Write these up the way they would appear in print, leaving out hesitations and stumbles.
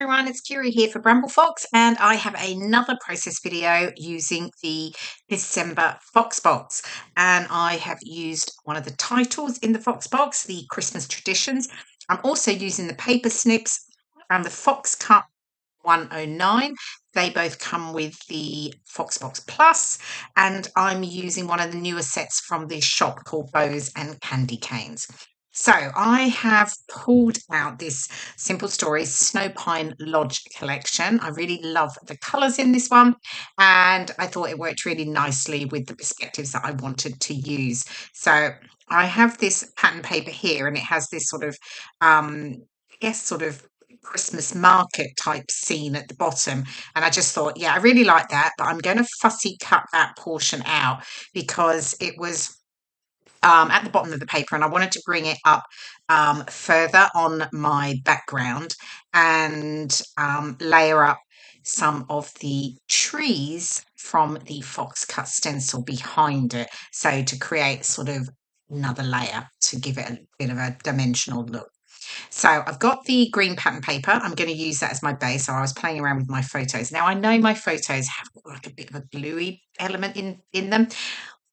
Everyone, it's Kirei here for Bramble Fox, and I have another process video using the December Fox box. And I have used one of the titles in the Fox box, the Christmas Traditions. I'm also using the Paper Snips and the Fox Cut 109. They both come with the Fox Box Plus, and I'm using one of the newer sets from the shop called Bows and Candy Canes. So I have pulled out this Simple Stories Snow Pine Lodge collection. I really love the colours in this one, and I thought it worked really nicely with the perspectives that I wanted to use. So I have this pattern paper here, and it has this sort of, I guess, sort of Christmas market type scene at the bottom. And I just thought, yeah, I really like that, but I'm going to fussy cut that portion out because it was at the bottom of the paper and I wanted to bring it up further on my background and layer up some of the trees from the fox cut stencil behind it. So to create sort of another layer to give it a bit of a dimensional look. So I've got the green pattern paper. I'm going to use that as my base. So I was playing around with my photos. Now I know my photos have like a bit of a gluey element in them.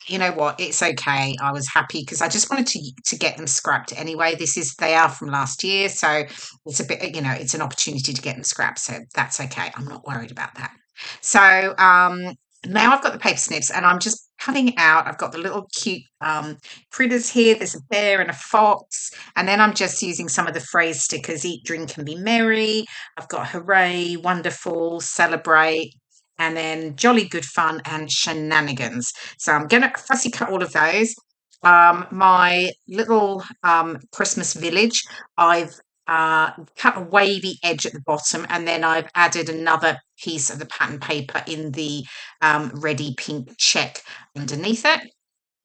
You know what? It's okay. I was happy because I just wanted to get them scrapped anyway. They are from last year, so it's a bit, it's an opportunity to get them scrapped. So that's okay. I'm not worried about that. So now I've got the paper snips and I'm just cutting out. I've got the little cute critters here. There's a bear and a fox, and then I'm just using some of the phrase stickers: eat, drink, and be merry. I've got hooray, wonderful, celebrate, and then jolly good fun and shenanigans. So I'm going to fussy cut all of those. My little Christmas village, I've cut a wavy edge at the bottom, and then I've added another piece of the pattern paper in the ready pink check underneath it.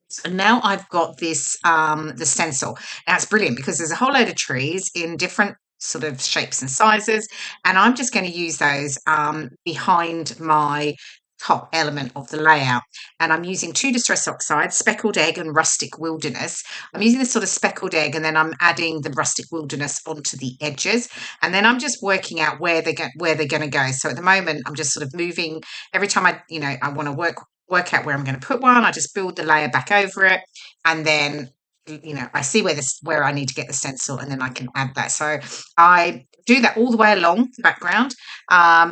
So now I've got this the stencil. Now it's brilliant because there's a whole load of trees in different sort of shapes and sizes, and I'm just going to use those behind my top element of the layout. And I'm using two distress oxides, speckled egg and rustic wilderness. I'm using this sort of speckled egg, and then I'm adding the rustic wilderness onto the edges, and then I'm just working out where they're going to go. So at the moment I'm just sort of moving every time I want to work out where I'm going to put one. I just build the layer back over it, and then I see where I need to get the stencil, and then I can add that. So I do that all the way along the background,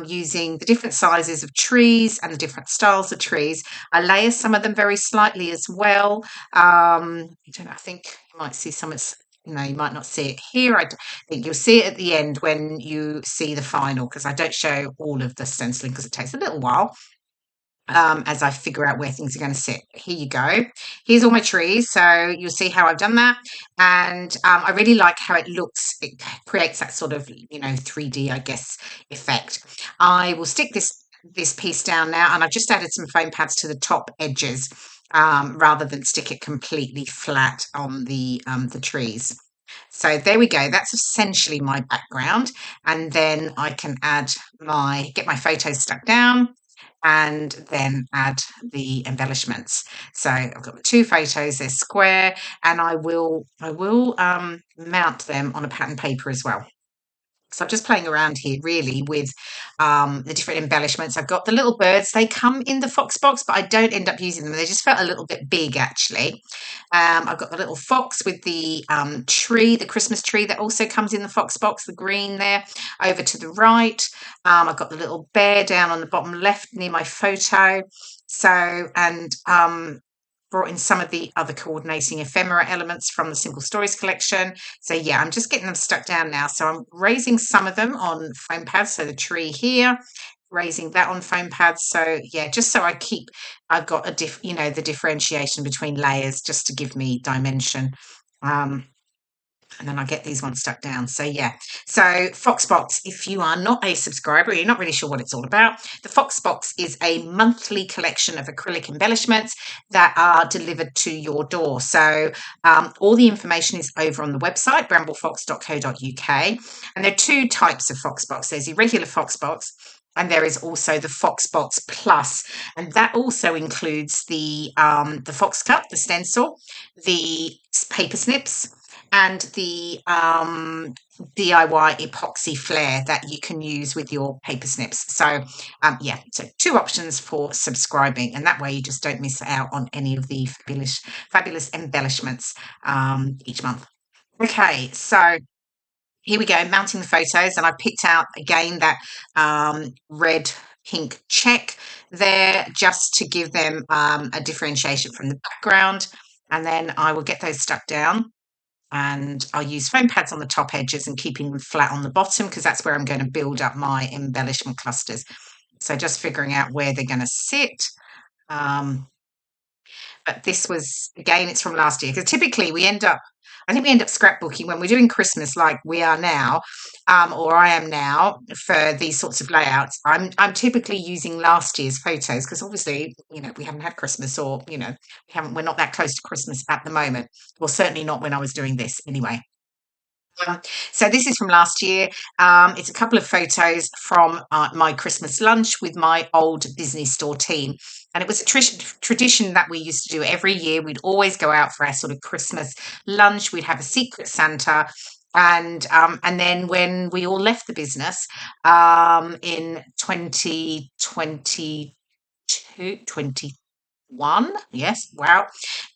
using the different sizes of trees and the different styles of trees. I layer some of them very slightly as well. I don't know, I think you might see some. You might not see it here. I think you'll see it at the end when you see the final, because I don't show all of the stenciling because it takes a little while. As I figure out where things are going to sit. Here you go. Here's all my trees. So you'll see how I've done that. And I really like how it looks. It creates that sort of, 3D, I guess, effect. I will stick this piece down now, and I've just added some foam pads to the top edges rather than stick it completely flat on the trees. So there we go. That's essentially my background. And then I can get my photos stuck down, and then add the embellishments. So I've got the two photos, they're square, and I will mount them on a pattern paper as well. So I'm just playing around here really with the different embellishments. I've got the little birds. They come in the fox box, but I don't end up using them. They just felt a little bit big, actually. I've got the little fox with the tree, the Christmas tree that also comes in the fox box, the green there, over to the right. I've got the little bear down on the bottom left near my photo. So, and brought in some of the other coordinating ephemera elements from the Simple Stories collection. So yeah, I'm just getting them stuck down now. So I'm raising some of them on foam pads. So the tree here, raising that on foam pads. So yeah, just so I've got the differentiation between layers just to give me dimension. And then I get these ones stuck down. So yeah. So Foxbox, if you are not a subscriber, you're not really sure what it's all about, the Foxbox is a monthly collection of acrylic embellishments that are delivered to your door. So all the information is over on the website, bramblefox.co.uk. And there are two types of Foxbox. There's your regular Foxbox, and there is also the Foxbox Plus, and that also includes the Fox Cut, the stencil, the paper snips, and the DIY epoxy flare that you can use with your paper snips. So yeah, so 2 options for subscribing, and that way you just don't miss out on any of the fabulous embellishments each month. Okay, so here we go, mounting the photos, and I picked out again that red pink check there just to give them a differentiation from the background. And then I will get those stuck down, and I'll use foam pads on the top edges and keeping them flat on the bottom because that's where I'm going to build up my embellishment clusters. So just figuring out where they're going to sit. Um, but this was, again, it's from last year because typically I think we end up scrapbooking when we're doing Christmas like we are now, or I am now for these sorts of layouts. I'm typically using last year's photos because obviously, we haven't had Christmas, or, we're not that close to Christmas at the moment. Well, certainly not when I was doing this anyway. So this is from last year. It's a couple of photos from my Christmas lunch with my old Disney store team. And it was a tradition that we used to do every year. We'd always go out for our sort of Christmas lunch. We'd have a secret Santa. And then when we all left the business in 2022, 2021, yes, wow,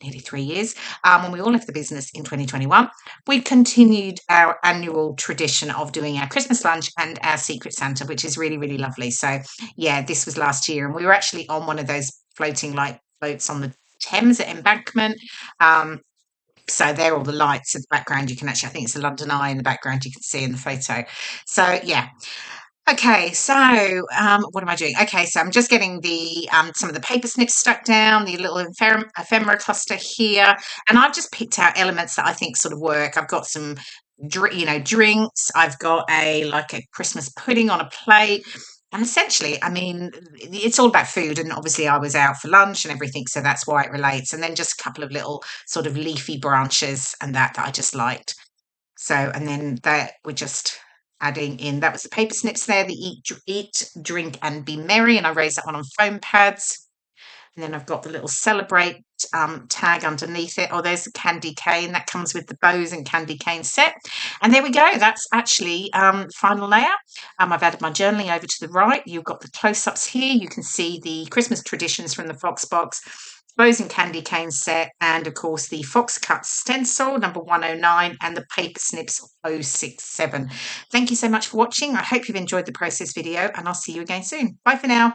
nearly 3 years, when we all left the business in 2021, we continued our annual tradition of doing our Christmas lunch and our Secret Santa, which is really, really lovely. So, yeah, this was last year, and we were actually on one of those floating light floats on the Thames at Embankment. So there are all the lights in the background. You can actually, I think it's the London Eye in the background, you can see in the photo. So, yeah. Okay, so what am I doing? Okay, so I'm just getting the some of the paper snips stuck down, the little ephemera cluster here, and I've just picked out elements that I think sort of work. I've got some, drinks. I've got a Christmas pudding on a plate, and essentially, I mean, it's all about food. And obviously, I was out for lunch and everything, so that's why it relates. And then just a couple of little sort of leafy branches and that I just liked. So, and then that we're just adding in, that was the paper snips there, the eat, drink, and be merry. And I raised that one on foam pads. And then I've got the little celebrate tag underneath it. Oh, there's the candy cane that comes with the bows and candy cane set. And there we go. That's actually final layout. I've added my journaling over to the right. You've got the close-ups here. You can see the Christmas traditions from the Fox box, bows and candy cane set, and of course the Fox cut stencil number 109 and the paper snips 067. Thank you so much for watching. I hope you've enjoyed the process video, and I'll see you again soon. Bye for now.